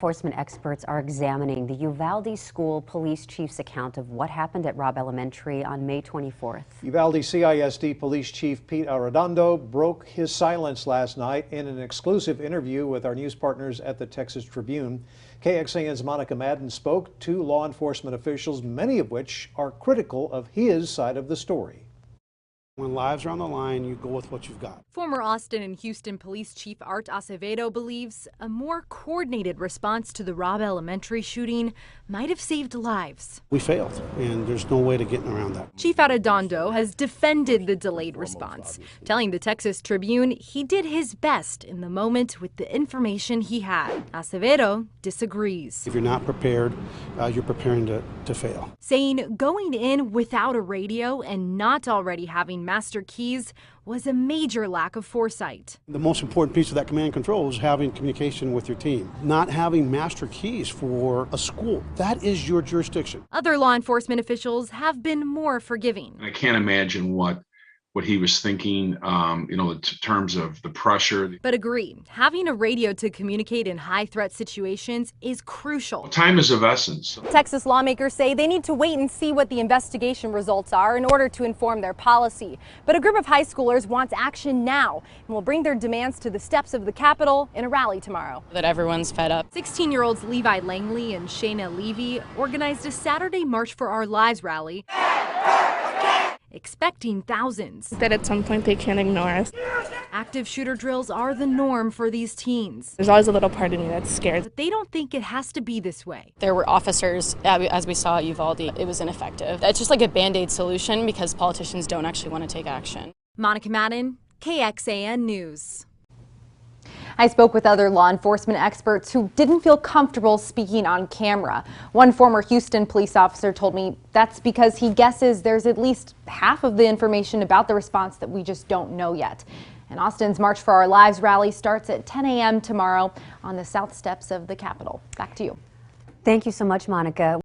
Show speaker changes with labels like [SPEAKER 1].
[SPEAKER 1] Enforcement experts are examining the Uvalde School police chief's account of what happened at Robb Elementary on May 24th.
[SPEAKER 2] Uvalde CISD Police Chief Pete Arredondo broke his silence last night in an exclusive interview with our news partners at the Texas Tribune. KXAN's Monica Madden spoke to law enforcement officials, many of which are critical of his side of the story.
[SPEAKER 3] When lives are on the line, you go with what you've got.
[SPEAKER 4] Former Austin and Houston Police Chief Art Acevedo believes a more coordinated response to the Robb Elementary shooting might have saved lives.
[SPEAKER 3] We failed, and there's no way to get around that.
[SPEAKER 4] Chief Arredondo has defended the delayed response, telling the Texas Tribune he did his best in the moment with the information he had. Acevedo disagrees.
[SPEAKER 3] If you're not prepared, you're preparing to fail.
[SPEAKER 4] Saying going in without a radio and not already having master keys was a major lack of foresight.
[SPEAKER 3] The most important piece of that command and control is having communication with your team. Not having master keys for a school, that is your jurisdiction.
[SPEAKER 4] Other law enforcement officials have been more forgiving.
[SPEAKER 5] I can't imagine what he was thinking, in terms of the pressure.
[SPEAKER 4] But agree, having a radio to communicate in high-threat situations is crucial.
[SPEAKER 5] Time is of essence.
[SPEAKER 6] Texas lawmakers say they need to wait and see what the investigation results are in order to inform their policy. But a group of high schoolers wants action now and will bring their demands to the steps of the Capitol in a rally tomorrow.
[SPEAKER 7] That everyone's fed up.
[SPEAKER 4] 16-year-olds Levi Langley and Shayna Levy organized a Saturday March for Our Lives rally, expecting thousands.
[SPEAKER 8] That at some point they can't ignore us.
[SPEAKER 4] Active shooter drills are the norm for these teens.
[SPEAKER 8] There's always a little part of me that's scared.
[SPEAKER 4] But they don't think it has to be this way.
[SPEAKER 7] There were officers, as we saw at Uvalde, it was ineffective. It's just like a Band-Aid solution because politicians don't actually want to take action.
[SPEAKER 4] Monica Madden, KXAN News.
[SPEAKER 6] I spoke with other law enforcement experts who didn't feel comfortable speaking on camera. One former Houston police officer told me that's because he guesses there's at least half of the information about the response that we just don't know yet. And Austin's March for Our Lives rally starts at 10 a.m. tomorrow on the south steps of the Capitol. Back to you.
[SPEAKER 1] Thank you so much, Monica.